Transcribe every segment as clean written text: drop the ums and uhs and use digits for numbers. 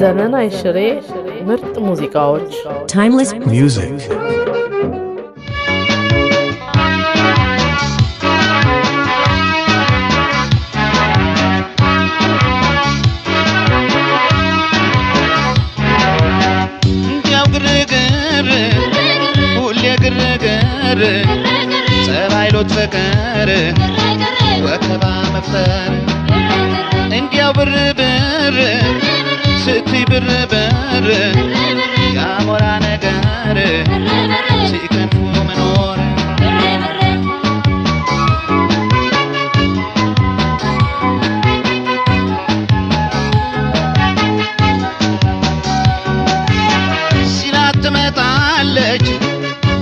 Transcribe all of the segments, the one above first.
ዘመን አይሽሬ ምርጥ ሙዚቃዎች timeless music ጸባይሎት ፍቅር ወከባ መፍጠር እንዲያው ብር ብር ስትይ ብር ብር ያሞራ ነገር ሲከንፉ መኖር ሲላት ትመጣለች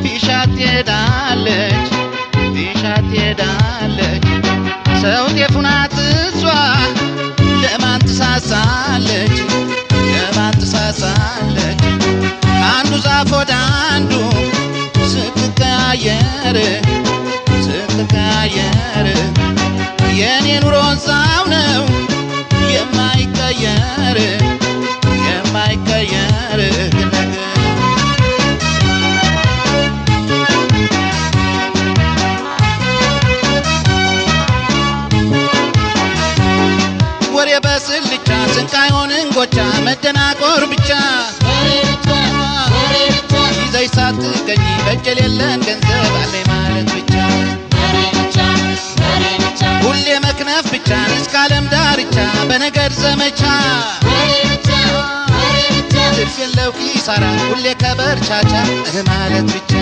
ቢሻት ትሄዳለች ቢሻት ትሄዳለች ሰው ጤፉን አጥሷ ለማን ትሳሳለች ለማን ትሳሳለች ከአንዱ ዛፍ ወደ አንዱ ስትቀያየር የኔ ኑሮ እዛው ነው የማይቀየር ወሬ በስልቻ ስንቃዮን እንጎቻ መደናቆር ብቻ ይዘይ ሳትገኝ በእጅ የለን ገንዘብ አለኝ ማለት ብቻ ሁሌ መክነፍ ብቻ እስከ ዓለም ዳርቻ በነገር ዘመቻ ትርፍ የለው ኪሳራ ሁሌ ከበርቻቻ ማለት ብቻ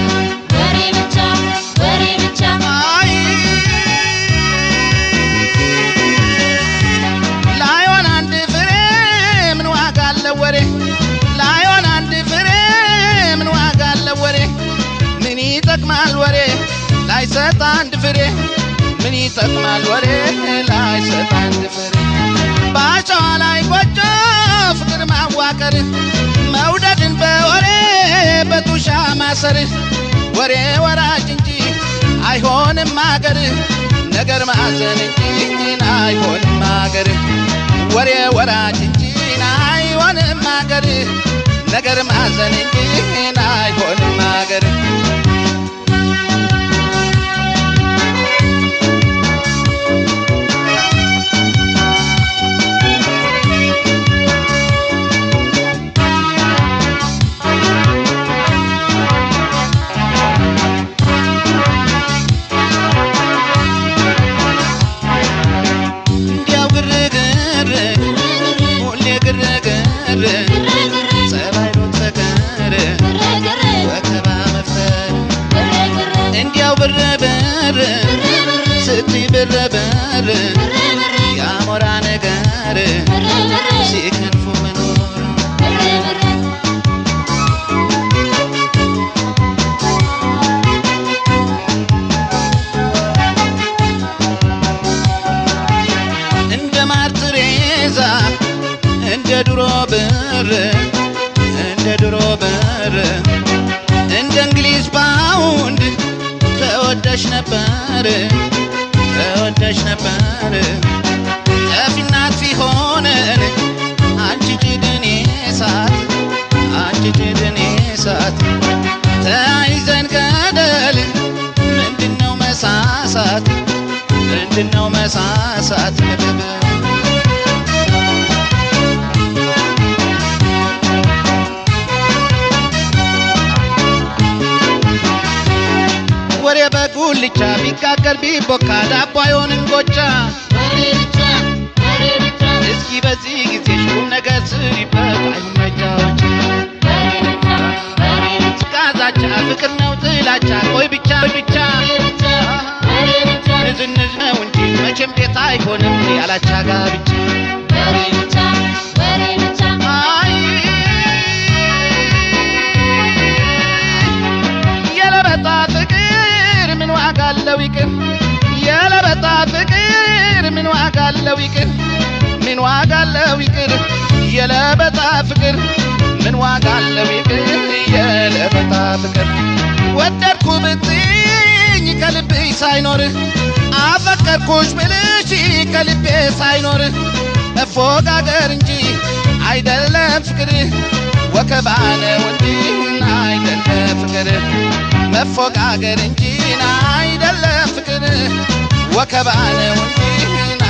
ላይሆን አንድ ፍሬ ምን ዋጋ አለው ወሬ ላይሆን አንድ ፍሬ ምን ዋጋ አለው ወሬ ምን ይጠቅማል ወሬ ላይሰጥ አንድ ፍሬ ምን ይጠቅማል ወሬ ላይሰጥ አንድ ፍሬ ባሻዋ ላይ ጎጆ ፍቅር ማዋቀር መውደድን በወሬ በቱሻ ማሰር ወሬ ወራጅ እንጂ አይሆንም አገር ነገር ማዘን እንጂ አይሆንም አገር ወሬ ወራጅ እንጂ አይሆንም አገር ነገር ማዘን እንጂ አይሆንም አገር ጸባይሎት ፍቅር ወከባ መፍጠር እንዲያው ብር ብር ስትይ ብር ብር ያሞራ ነገር ሲከንፉ መኖር እንደ ማር ትሬዛ እንደ ድሮ ብር እንደ እንግሊዝ ፓውንድ ተወደሽ ነበር ጠፊና አጥፊ ሆነን አንቺ ጅድኔ እሳት ተያይዘን ገደል ምንድነው መሳሳት ወሬ በጉልቻ ቢጋገር ቢቦካ ዳቦ አይሆንም ጎቻ እስኪ በዚህ ጊዜ ሹም ነገር ስሪበት አይሁን መጫወቻ ጋዛቻ ፍቅር ነው ጥላቻ ቆይ ብቻ ንዝንዝ ነው እንጂ መቼም ቤት አይሆንም ያላቻ ጋብቻ የለበጣ ፍቅር ምን ዋጋ አለው ይቅር የለበጣ ፍቅር ምን ዋጋ አለው ይቅር ምን ዋጋ አለው ይቅር የለበጣ ፍቅር ምን ዋጋ አለው ይቅር የለበጣ ፍቅር ወደድኩ ብትይኝ ከልብሽ ሳይኖር አፈቀርኩሽ ብልሽ ከልቤ ሳይኖር መፎጋገር እንጂ አይደለም ፍቅር ወከባ ነው እንጂ አይደለም ፍቅር መፎጋገር እንጂ አይደለም ፍቅር ወከባ ነው እንጂ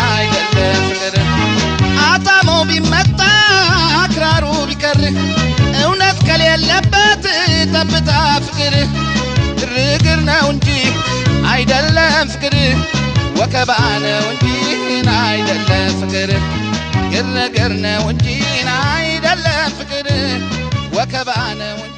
አይደለም ፍቅር አታሞ ቢመጣ አክራሩ ቢቀር እውነት ከሌለበት ጠብታ ፍቅር ግርግር ነው እንጂ አይደለም ፍቅር ወከባ ነው እንጂ አይደለም ፍቅር ግርግር ነው እንጂ አይደለም ፍቅር ወከባ ነው እንጂ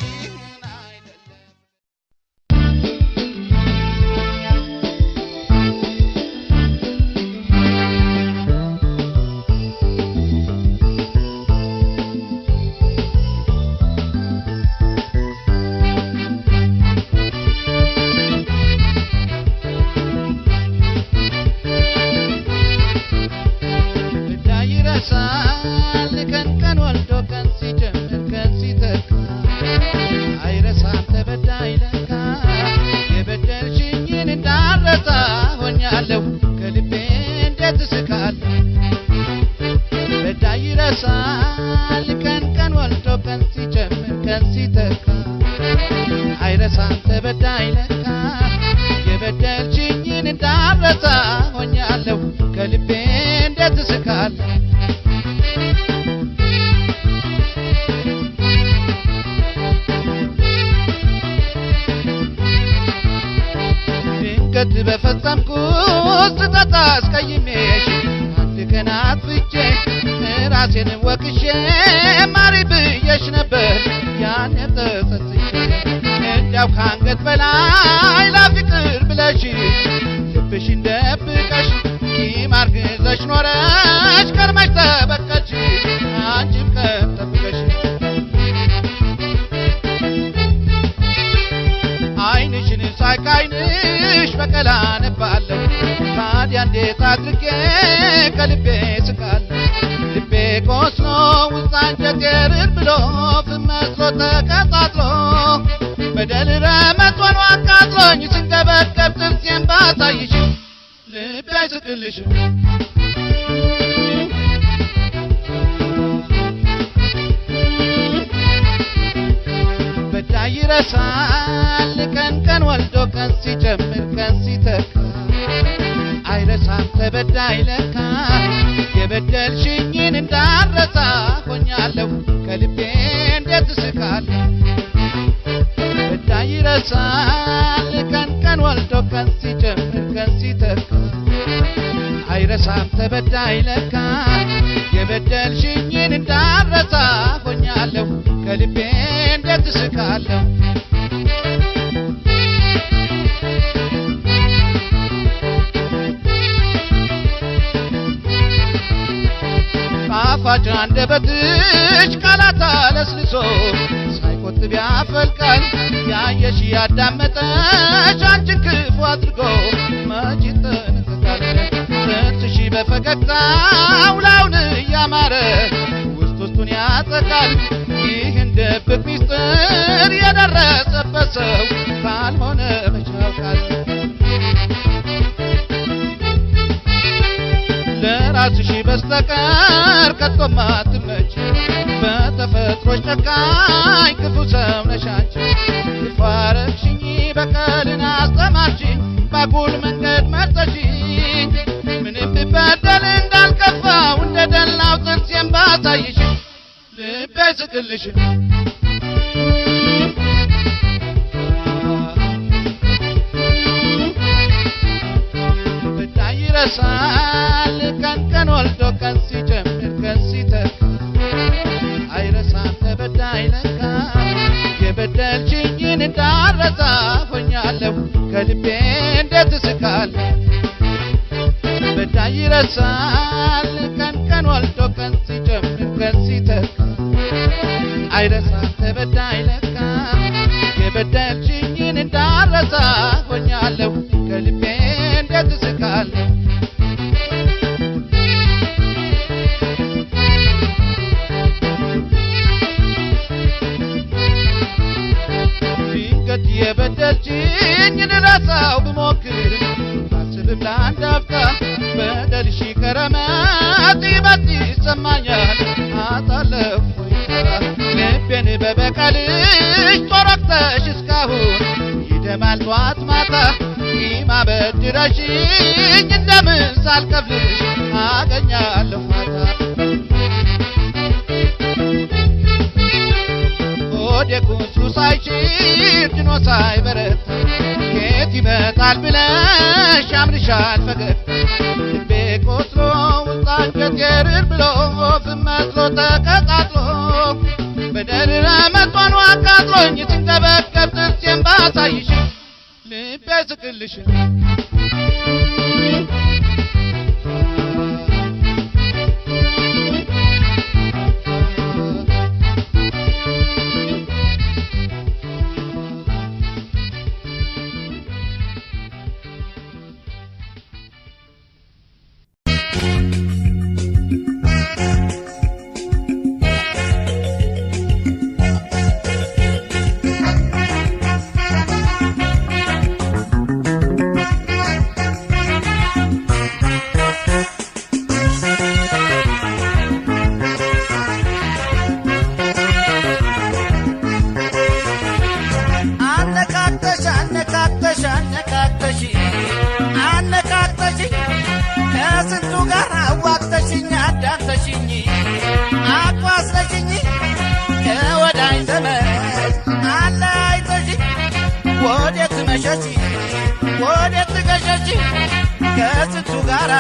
በፈጸምኩት ስህተት አስቀይሜሽ አንድ ቀን አጥፍቼ ራሴን ወቅሼ ማሪ ብዬሽ ነበር ያኔ ተጸጽቼ እንዲያው ከአንገት በላይ ላፍቅር ብለሽ ልብሽን ደብቀሽ ቂም አርግዘሽ ኖረሽ ከርመሽ ተበቀልሽ አንቺም ቀን ጠብቀሽ አይንሽን ሳይካይንሽ በቀላ ነባለሁ ታዲያ እንዴት አድርጌ ከልቤ ስቃለሁ ልቤ ቆስሎ ውስጥ አንጀቴ ርር ብሎ ፍመስሎ ተቀጣጥሎ በደል ረመት ሆኖ አቃጥሎኝ ስንገበገብ ጥርሴን ባሳይሽ ልቤ አይስቅልሽም በዳይ ይረሳል ቀን ቀን ወልዶ ቀን ሲጨምር ቀን ሲተካ አይረሳም ተበዳይ ለካ የበደልሽኝን እንዳረሳ ሆኛለሁ ከልቤ እንዴት እስቃለሁ በዳይ ይረሳል ቀን ቀን ወልዶ ቀን ሲጨምር ቀን ሲተካ አይረሳም ተበዳይ ለካ የበደልሽኝን እንዳረሳ ሆኛለሁ ከልቤ እንዴት እስቃለሁ ጣፋጭ አንደበትሽ ቃላት አለስልሶ ሳይቆጥብ ያፈልቃል ያየሽ ያዳመጠሽ አንቺን ክፉ አድርጎ መች ይጠነቀቃል ጥርስሽ በፈገግታው ላውን እያማረ ውስጥ ውስጡን ያጠቃል ይህን ድብቅ ሚስጥር የደረሰበት ሰው ካልሆነ መች ያውቃል ለራስሽ በስተቀር ከቶም አትመች በተፈጥሮሽ ጨካኝ ክፉ ሰው ነሽ አንቺ ክፉ አረግሽኝ በቀልን አስተማርሽኝ ባጉል መንገድ መርጠሽኝ ምንም ብበደል እንዳልከፋው እንደደላው ጥርሴን ባሳይሽ ልቤ አይስቅልሽ በዳይ ይረሳል ቀን ቀን ወልዶ ቀን ሲጨምር ቀን ሲተካ አይረሳም ተበዳይ ለካ የበደልሽኝን እንዳረሳ ሆኛለሁ ከልቤ እንዴት እስቃለሁ በዳይ ይረሳል ቀን ቀን ወልዶ ቀን ሲጨምር ቀን ሲተካ አይረሳም ተበዳይ ለካ የበደልሽኝን እንዳረሳ ሆኛለሁ ከልቤ እንዴት እስቃለሁ ድንገት የበደልሽኝን ልረሳው ብሞክር ባስብም ለአንድ አፍታ በደልሽ ከረመት ይበጥ ይሰማኛል አጣለሁ ልቤን በበቀልሽ ቆረጥተሽ እስካሁን ይደማል ጧት ማታ ይማበድረሽኝ እንደምን ሳልከፍልሽ አገኛለሁ ፋታ ሆዴ ቁስሉ ሳይሽር ድኖ ሳይበረታ ከየት ይመጣል ብለሽ ያምርሻል ፈገግታ ልቤ ቆስሎ ውስጥ አንጀቴ ርር ብሎ ፍም መስሎ ተቀጣጥሎ በደረረ መጥኖ አቃጥሎኝ ስንገበገብ ጥርሴን ባሳይሽ ልቤ ስቅልሽ ወዴት ገሸሽ ከስንቱ ጋራ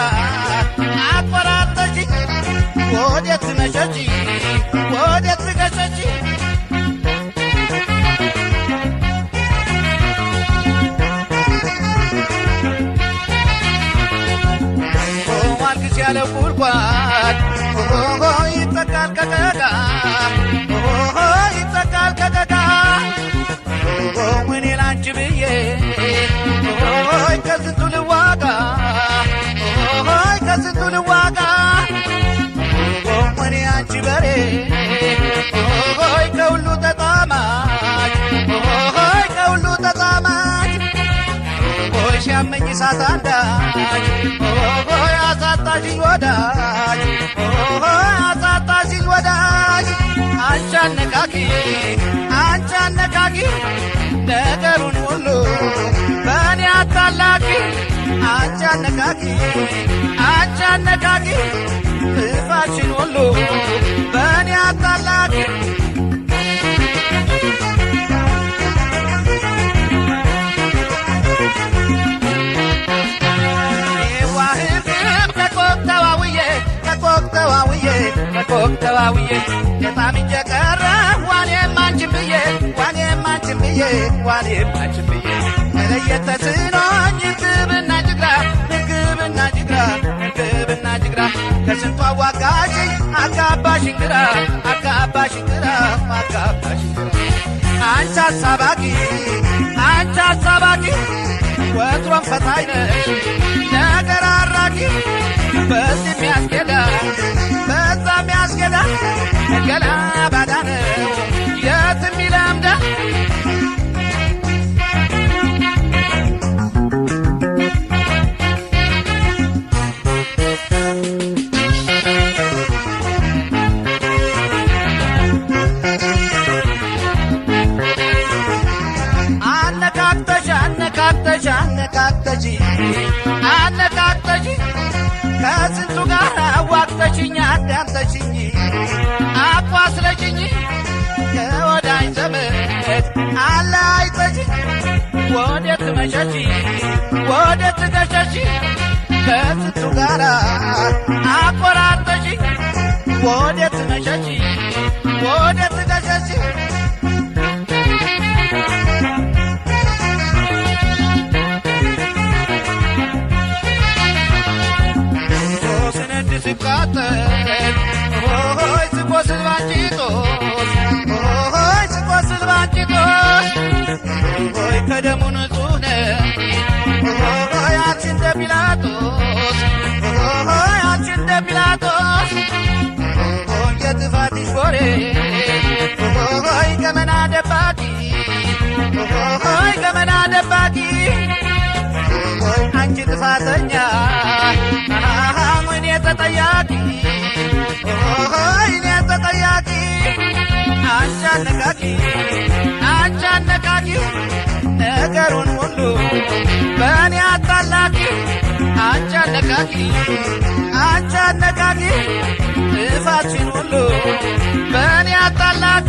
አቆራጠሽ ወዴት መሸሽ ወዴት ገሸሽ ዋልክሽ ያለ ጉድጓድ ይጠቃል ከቀጋ ይጠቃል ከቀጋ ወኔ ላንቺ ብዬ ከስንቱ ልዋጋ ከስንቱ ልዋጋ ወኔ አንቺ በሬ ከሁሉ ተጣማች ከሁሉ ተጣማች ሲያመኝ እሳት አንዳች አሳጣሽኝ ወዳጅ አሳጣሽኝ ወዳጅ አንቺ አነካኪ ነገሩን ሁሉ በእኔ አታላቂ አንቺ አነካኪ ጥፋትሽን ሁሉ በእኔ አታላቂ ከኮክ ተዋውዬ የጣምጄ ቀረ ዋኔም አንቺን ብዬ መለየት ተስኖኝ ግብና ጅግራ ከስንቱ አዋጋሽኝ አጋባሽኝ ግራ አንቺ አሳባቂ ወትሮም ፈታኝ ነሽ ነገር አራቂ በዚህ የሚያስኬዳ ገላ ባዳ ነው የትም ይለምዳል አነካክተሽ ከስንቱ ጋር አዋቅተሽኝ አዳምተሽኝ አቋስለሽኝ ከወዳጅ ዘመድ አለያይተሽኝ ወዴት መሸሽ ወዴት ገሸሽ ከስንቱ ጋር አቆራርጠሽኝ ወዴት መሸሽ ወዴት ገሸሽ ሲቃጠል ስቆስል ባንቺቶስ ከደሙ ንጹህ ነህ አንቺ እንደ ጲላጦስ የጥፋትሽ ወሬ ገመና ደባቂ አንቺ ጥፋተኛ እኔ ተጠያቂ አንቺ አነቃቂ አንቺ አነቃቂ ጥፋችን ሁሉ በእኔ አጣላቂ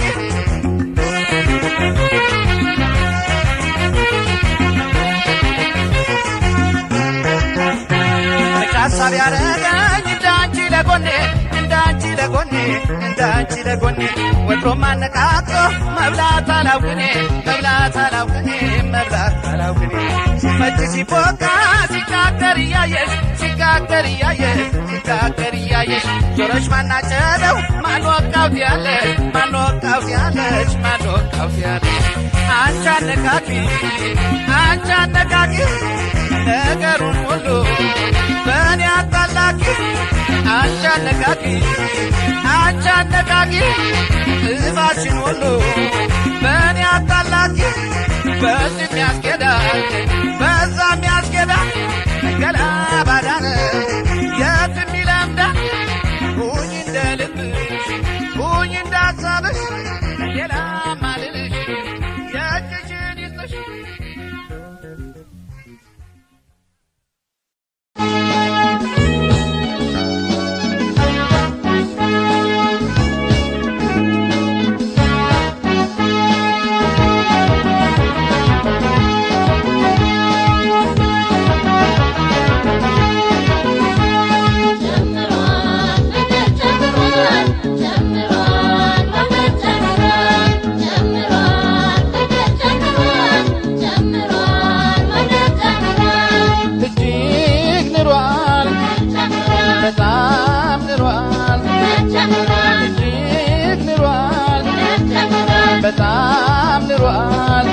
ሐሳብ ያረጋኝ እንዳንቺ ለጎኔ እንዳንቺ ለጎኔ እንዳንቺ ለጎኔ ወጥሮ ማነቃቆ መብላት አላውቅኔ መብላት አላውቅኔ መብላት አላውቅኔ ሲመጭ ሲቦካ ሲጋገር እያየሽ ሲጋገር እያየሽ ሲጋገር እያየሽ ዞረሽ ማናጨደው ማንወቃው ያለሽ ማንወቃው ያለሽ ማንወቃው ያለሽ አንቺ አነቃቂ አንቺ አነቃቂ ነገሩን ሁሉ በእኔ አጣላቂ አንቺ አነቃቂ አንቺ አነቃቂ ጥፋችን ሁሉ በእኔ አጣላቂ በዚህም ያስኬዳል በዛም ያስኬዳል ገላ ባዳነ የትም ይለምዳል ሁኝ እንደ ልብሽ ሁኝ እንደ ሐሳብሽ ሌላ ማልልሽ የእጅሽን ይስጥሽ በጣም ንሯል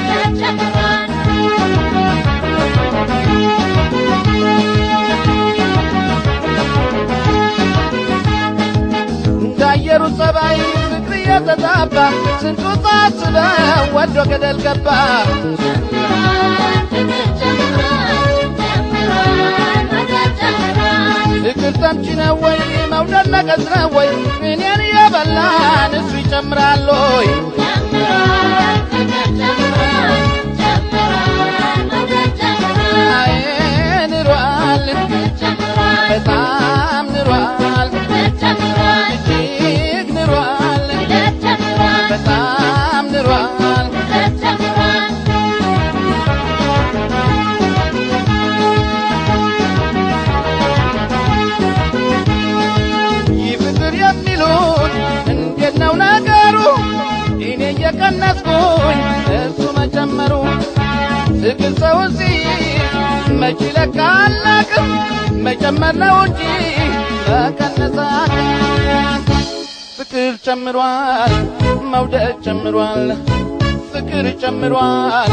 እንዳየሩ ጸባይ ፍቅር እየተጣባ ስንቱ ታስበው ወዶ ገደል ገባ ፍቅር ተምች ነው ወይ መውደድ ነቀዝ ነው ወይ እኔን የበላን እሱ ይጨምራል ወይ ንሯል በጣም ንሯል እጅግ ንሯል በጣም ንሯል ይህ ፍቅር የሚሉት እንዴት ነው ነገሩ እኔ እየቀነስኩኝ እሱ መጨመሩ ፍቅር ሰው መች ለካ አላቅም መጨመር ነው እንጂ መቀነሳት ፍቅር ጨምሯል መውደድ ጨምሯል ፍቅር ጨምሯል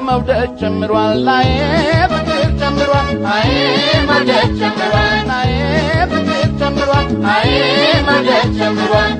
መውደድ ጨምሯል አይ ፍቅር ጨምሯል አይ መውደድ ጨምሯል አይ ፍቅር ጨምሯል አይ መውደድ ጨምሯል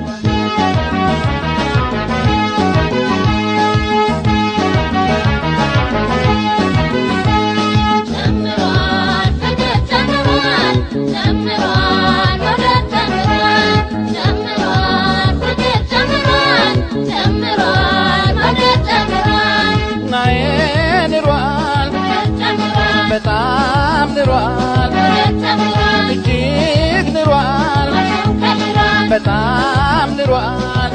በጣም ንሯል እጅግ ንሯል በጣም ንሯል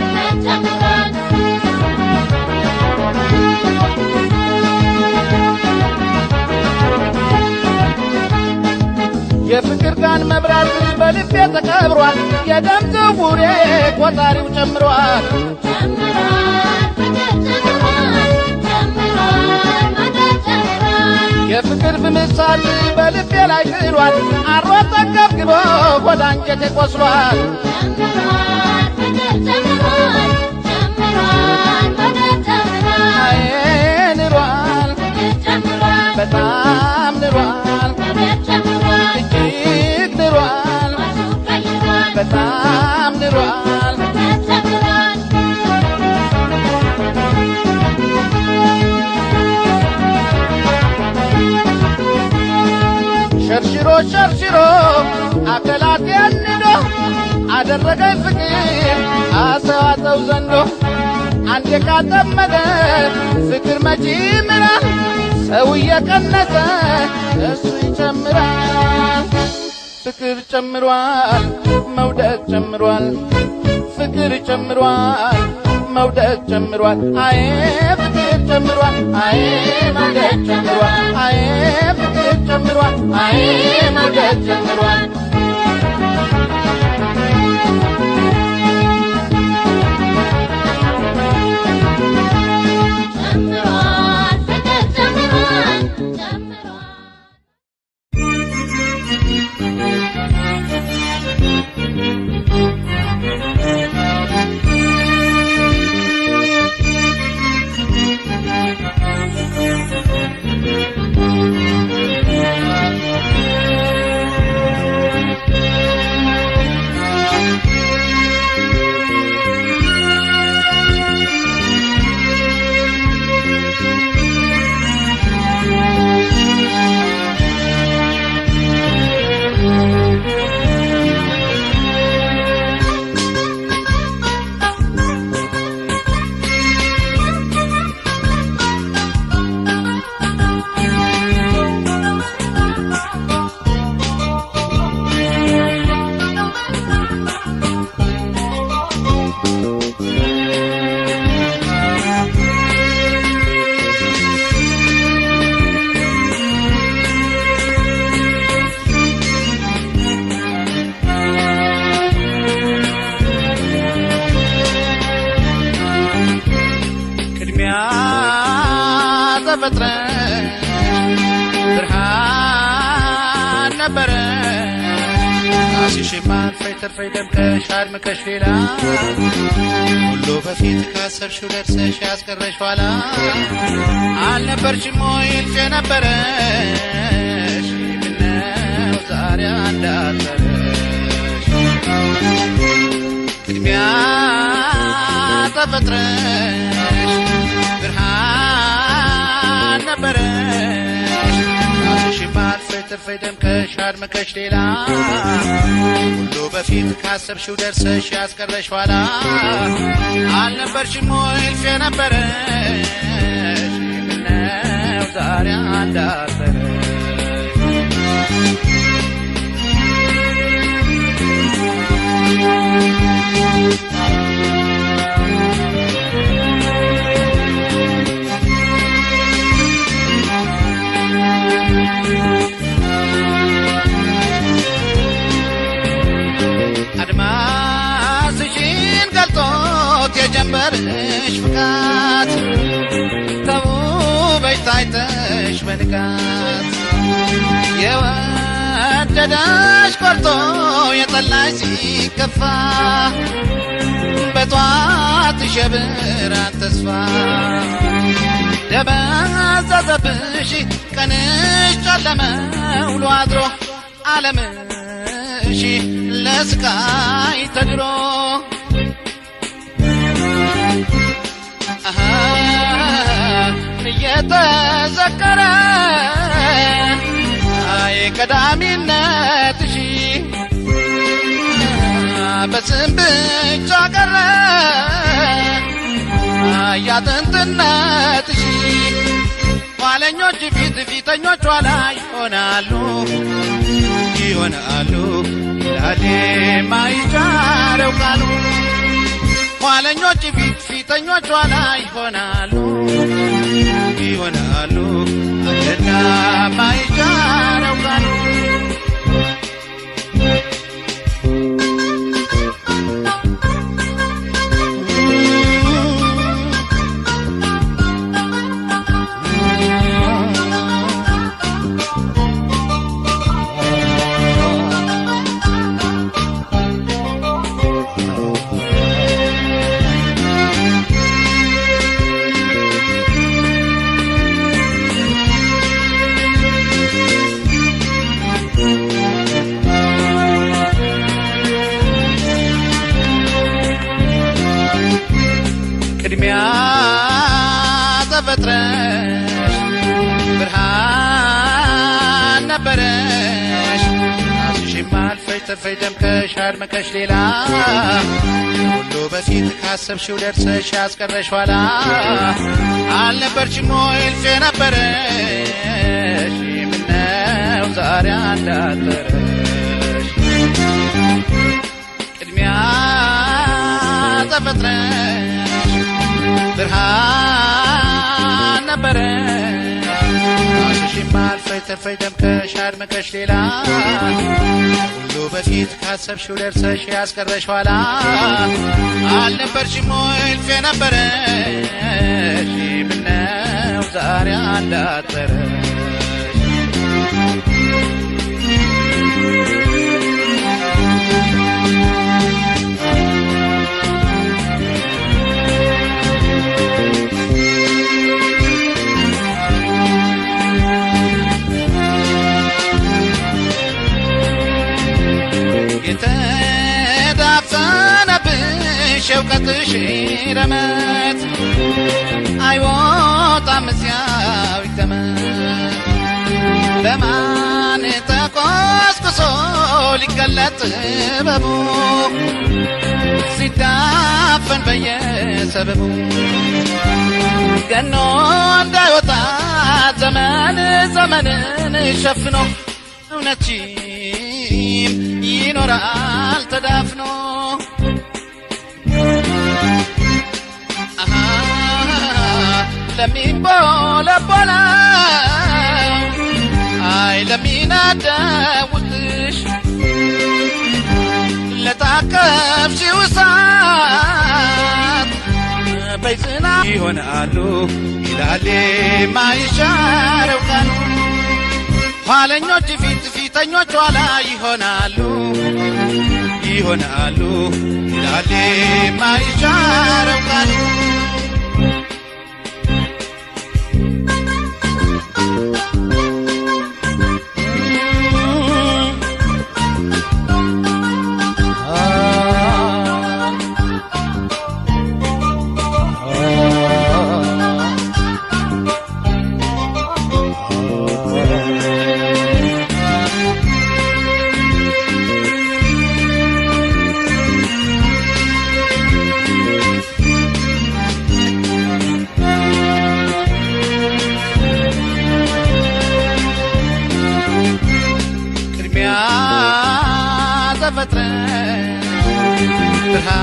የፍቅር ጋን መብራት በልቤ ተቀብሯል የደም ዝውውሬ ቆጣሪው ጨምሯል የፍቅር ብምሳል በልቤ ላይ ጥሏል አሮ ተገብግቦ ወደ አንጀቴ ቆስሏል ንሯል በጣም ንሯል እጅግ ንሯል በጣም ንሯል ሸርሽሮ ሸርሽሮ አከላት ያንዶ አደረገኝ ፍቅር አሰዋተው ዘንዶ አንዴ ካጠመደ ፍቅር መቼ ይምራል ሰው እየቀነሰ እሱ ይጨምራል ፍቅር ጨምሯል መውደድ ጨምሯል ፍቅር ጨምሯል መውደድ ጨምሯል አይ ፍቅር ጨምሯል አይ መውደድ ጨምሯል አይ ፍቅር ጨምሯል አይ መውደድ ጨምሯል ተፈጥረ ብርሃን ነበረ አሲሽማን ፈይተር ፈይደም ከሻር መከሽላ ሁሉ በፊት ካሰርሽው ደርሰሽ ያስቀረሽ ኋላ አልነበርሽም ወይ ልጅ ነበረሽ ምነው ዛሬ አንዳጠረሽ ቅድሚያ ተፈጥረሽ ብርሃን ነበረሽ አሲሽማን ፈይተር ፈይደም ከሻር መከሽላ ሁሉ በፊት ካሰርሽው ደርሰሽ ያስቀረሽ ኋላ አልነበርሽም ወይ ልጅ ነበረሽ ምነው ዛሬ አንዳጠረሽ አድማስሽን ገልጦት የጀንበርሽ ፍካት ተውበሽ ታይተሽ በንቃት የወደደሽ ቆርጦ የጠላሽ ሲከፋ በጧት ሸብራን ተስፋ ደበዘዘብሽ ቀንሽ ጨለመ ውሎ አድሮ ዓለምሽ ለስቃይ ተድሮ እየተዘከረ ቀዳሚነትሽ በስም ብቻ ቀረ ያጥንትነትሽ ኋለኞች ፊተኞች ኋላ ይሆናሉ ይላል የማይቻለው ቃሉ ኋለኞች ፊተኞች ኋላ ይሆናሉ አለና ማይቻለው ቃሉ ቅድሚያ ተፈጥረሽ ብርሃን ነበረሽ አስሽም አልፈሽ ተርፈሽ ደምቀሽ አድመቀሽ ሌላ ሁሉ በፊት ካሰብሽው ደርሰሽ ያስቀረሽ ኋላ አልነበርሽም ወይ እልፍ የነበረሽ ምነው ዛሬ አንዳጠረሽ ቅድሚያ ተፈጥረሽ ብርሃን ነበረሽ አሽሽም አልፈሽ ተርፈሽ ደምቀሽ አድምቀሽ ሌላ ሁሉ በፊት ካሰብሽው ደርሰሽ ያስቀረሽ ኋላ አልነበርሽም ወይ እልፍ የነበረሽ ምነው ዛሬ አንዳጠረሽ የተዳፈነብሽ የእውቀትሽ ረመት አይወጣም እዚያው ይቀመጥ በማን ተቆስቁሶ ሊገለጥ ጥበቡ ሲዳፈን በየሰበቡ ገኖ እንዳይወጣ ዘመንን ሸፍኖ እውነትሽም ይኖራል ተዳፍኖ ለሚንቦለቦለው አይ ለሚናደውልሽ ለታቀፍሽው እሳት በይዝና ይሆናሉ ይላል የማይሻረው ቀኑ ኋለኞች ፊት ፊተኞች ኋላ ይሆናሉ ይላል የማይሻረው ቀኑ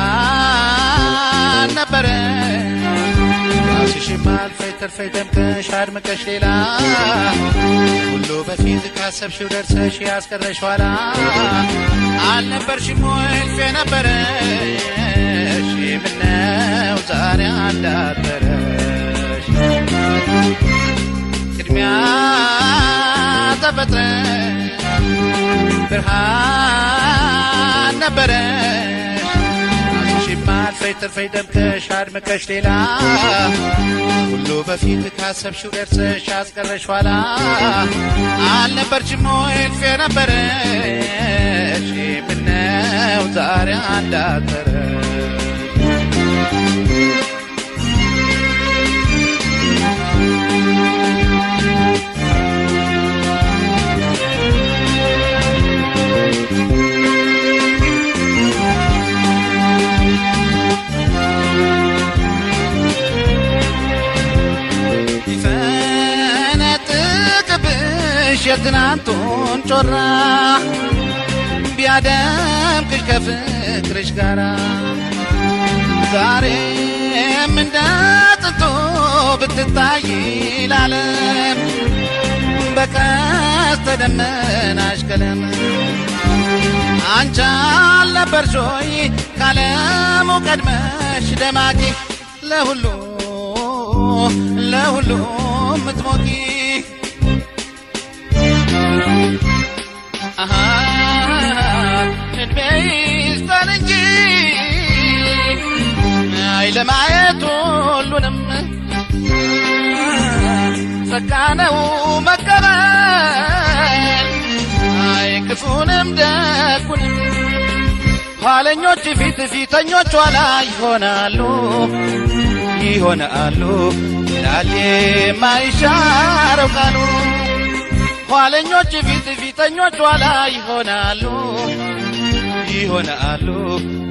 ብርሃን ነበረ ራስሽም አልፈሽ ተርፈሽ ደምቀሽ አድምቀሽ ሌላ ሁሉ በፊት ካሰብሽው ደርሰሽ ያስቀረሽ ኋላ አልነበርሽም ወይ እልፍ የነበረሽ ምነው ዛሬ አንዳጠረሽ ቅድሚያ ተፈጥረሽ ብርሃን ነበረሽ ራስሽም አልፈሽ ተርፈሽ ደምቀሽ አድምቀሽ ሌላ ሁሉ በፊት ካሰብሽው ደርሰሽ ያስቀረሽ ኋላ አልነበርሽም ወይ እልፍ የነበረሽ ምነው ዛሬ አንዳጠረሽ የትናንቱን ጮራ ቢያደምቅሽ ከፍቅርሽ ጋራ ዛሬም እንደ ጥንቱ ብትታይ ለዓለም በቀስተ ደመናሽ ቀለም አንቺ አልነበርሽ ወይ ከዓለሙ ቀድመሽ ደማቂ ለሁሉ ምትሞቂ እድሜ ይስጠን እንጂ አይ ለማየት ሁሉንም ጸጋ ነው መቀበል አይ ክፉንም ደጉንም ኋለኞች ፊት ፊተኞች ኋላ ይሆናሉ ይላል የማይሻረው ቃሉ ኋለኞች ፊት ፊተኞች ኋላ ይሆናሉ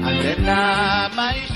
አለና ማይሻ